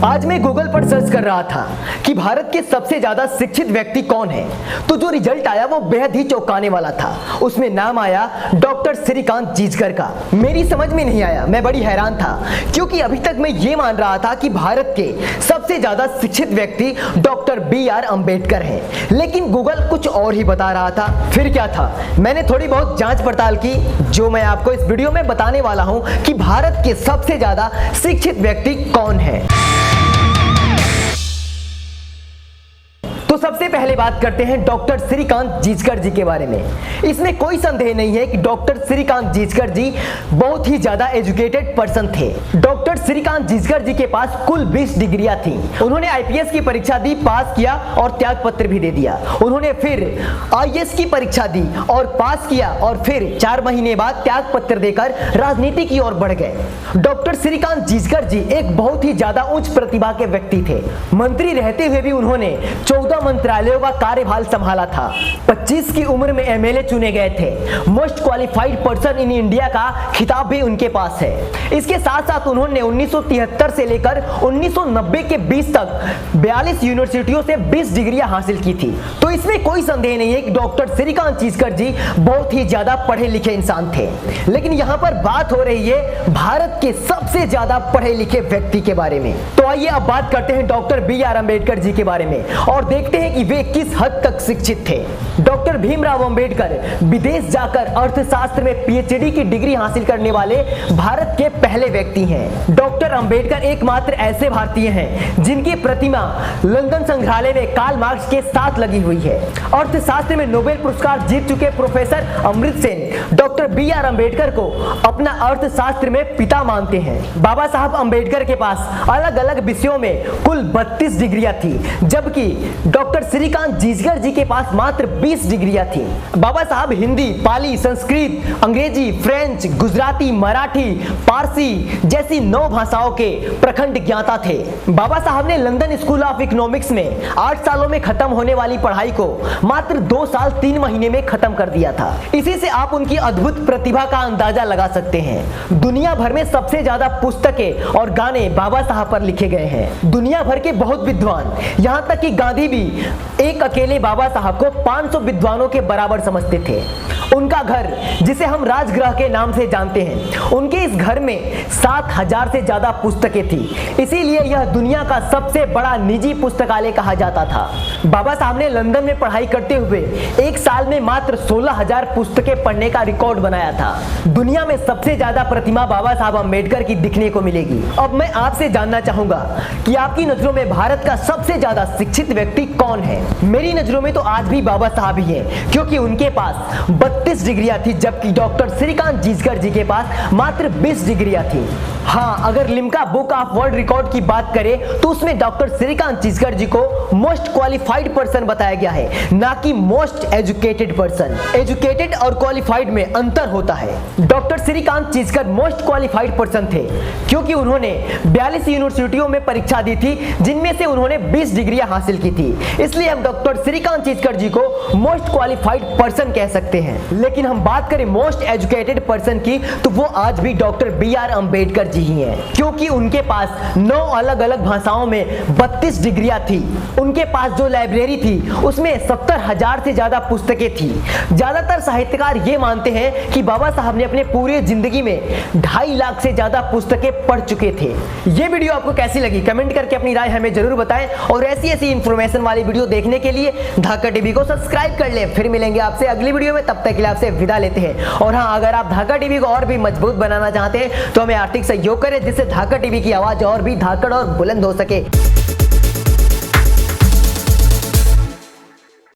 आज मैं गूगल पर सर्च कर रहा था कि भारत के सबसे ज्यादा शिक्षित व्यक्ति कौन है, तो जो रिजल्ट आया वो बेहद ही चौंकाने वाला था। उसमें नाम आया डॉक्टर श्रीकांत जिचकर का। मेरी समझ में नहीं आया, मैं बड़ी हैरान था, क्योंकि अभी तक मैं ये मान रहा था कि भारत के सबसे ज्यादा शिक्षित व्यक्ति डॉक्टर BR अम्बेडकर हैं, लेकिन गूगल कुछ और ही बता रहा था। फिर क्या था, मैंने थोड़ी बहुत जांच पड़ताल की, जो मैं आपको इस वीडियो में बताने वाला हूं कि भारत के सबसे ज्यादा शिक्षित व्यक्ति कौन है। तो सबसे पहले बात करते हैं डॉक्टर श्रीकांत जिचकर जी के बारे में। इसमें कोई संदेह नहीं है कि डॉक्टर श्रीकांत जिचकर जी बहुत ही ज्यादा एजुकेटेड पर्सन थे। डॉक्टर श्रीकांत जिचकर जी के पास कुल 20 डिग्रियां थी। उन्होंने IPS की परीक्षा दी, पास किया और त्याग पत्र भी दे दिया। उन्होंने फिर IAS की परीक्षा दी और पास किया और फिर 4 महीने बाद त्याग पत्र देकर राजनीति की ओर बढ़ गए। डॉक्टर श्रीकांत जिचकर जी एक बहुत ही ज्यादा उच्च प्रतिभा के व्यक्ति थे। मंत्री रहते हुए भी उन्होंने 14 मंत्रालयों का कार्यभार संभाला था। 25 की उम्र में MLA चुने गए थे। Most qualified person in India का खिताब भी उनके पास है। इसके साथ साथ उन्होंने 1973 से लेकर 1990 के बीच तक 42 यूनिवर्सिटियों से 20 डिग्रियां हासिल की थी। तो इसमें कोई संदेह नहीं है कि डॉक्टर श्रीकांत जिचकर जी बहुत ही ज्यादा पढ़े लिखे इंसान थे। लेकिन यहाँ पर बात हो रही है भारत के सबसे ज्यादा पढ़े लिखे व्यक्ति के बारे में। तो आइए अब बात करते हैं डॉक्टर BR अम्बेडकर जी के बारे में और देखते हैं कि वे किस हद तक शिक्षित थे। डॉक्टर भीमराव अंबेडकर विदेश जाकर अर्थशास्त्र में PhD की डिग्री हासिल करने वाले भारत के पहले व्यक्ति हैं। डॉक्टर अंबेडकर एकमात्र ऐसे भारतीय हैं जिनकी प्रतिमा लंदन संग्रहालय में कार्ल मार्क्स के साथ लगी हुई है। अर्थशास्त्र में नोबेल पुरस्कार जीत चुके प्रोफेसर अमृत सेन डॉक्टर BR अम्बेडकर को अपना अर्थशास्त्र में पिता मानते हैं। बाबा साहब अम्बेडकर के पास अलग अलग विषयों में कुल 32 डिग्रियां थी, जबकि डॉक्टर श्रीकांत जिचकर जी के पास मात्र 20 डिग्रियां थी। बाबा साहब हिंदी, पाली, संस्कृत, अंग्रेजी, फ्रेंच, गुजराती, मराठी, पारसी जैसी 9 भाषाओं के प्रखंड ज्ञाता थे। बाबा साहब ने लंदन स्कूल ऑफ इकोनॉमिक्स में 8 सालों में खत्म होने वाली पढ़ाई को मात्र 2 साल 3 महीने में खत्म कर दिया था। इसी से आप उनकी अद्भुत प्रतिभा का अंदाजा लगा सकते हैं। दुनिया भर में सबसे ज्यादा पुस्तकें और गाने बाबा साहब पर लिखे गए हैं। दुनिया भर के बहुत विद्वान, यहाँ तक कि गांधी भी एक अकेले बाबा साहब को 500 विद्वानों के बराबर समझते थे। उनका घर, जिसे हम राजगृह के नाम से जानते हैं, उनके इस घर में 7000 से ज्यादा पुस्तकें थी। इसीलिए यह दुनिया का सबसे बड़ा निजी पुस्तकालय कहा जाता था। बाबा साहब ने लंदन में पढ़ाई करते हुए एक साल में मात्र 16000 पुस्तकें पढ़ने का रिकॉर्ड बनाया था। दुनिया में सबसे ज्यादा प्रतिमा बाबा साहब अम्बेडकर की दिखने को मिलेगी। अब मैं आपसे जानना चाहूंगा कि आपकी नजरों में भारत का सबसे ज्यादा शिक्षित व्यक्ति कौन है? मेरी नजरों में तो आज भी बाबा साहब ही हैं, क्योंकि उनके पास 32 डिग्रियां थी, जबकि डॉक्टर श्रीकांत जिचकर जी के पास मात्र 20 डिग्रियां थी। हाँ, अगर Limca book of world record की बात करें तो उसमें डॉक्टर श्रीकांत जिचकर जी को मोस्ट क्वालिफाइड पर्सन बताया गया है, ना कि मोस्ट एजुकेटेड पर्सन। एजुकेटेड और क्वालिफाइड में अंतर होता है। Doctor Shrikant Jichkar most qualified person थे, क्योंकि उन्होंने 42 यूनिवर्सिटियों में परीक्षा दी थी, जिनमें से उन्होंने 20 डिग्रियां हासिल की थी। इसलिए हम डॉक्टर श्रीकांत जिचकर जी को मोस्ट क्वालिफाइड पर्सन कह सकते हैं। लेकिन हम बात करें मोस्ट एजुकेटेड पर्सन की, तो वो आज भी डॉक्टर BR अम्बेडकर जी ही हैं, क्योंकि उनके पास 9 अलग अलग भाषाओं में 32 डिग्रियां थी। उनके पास जो लाइब्रेरी थी उसमें 70,000 से ज्यादा पुस्तकें थी। ज्यादातर साहित्यकार ये मानते हैं कि बाबा साहब ने अपने पूरे जिंदगी में 2.5 लाख से ज्यादा पुस्तकें पढ़ चुके थे। ये वीडियो आपको कैसी लगी कमेंट करके अपनी राय हमें जरूर बताएं, और ऐसी इंफॉर्मेशन वाली वीडियो देखने के लिए धाका टीवी को सब्सक्राइब कर लें। फिर मिलेंगे आपसे अगली वीडियो में, तब तक के लिए आपसे विदा लेते हैं। और हाँ, अगर आप धाका टीवी को और भी मजबूत बनाना चाहते हैं तो हमें आर्थिक सहयोग करें, जिससे धाका टीवी की आवाज और भी धाकड़ और बुलंद हो सके।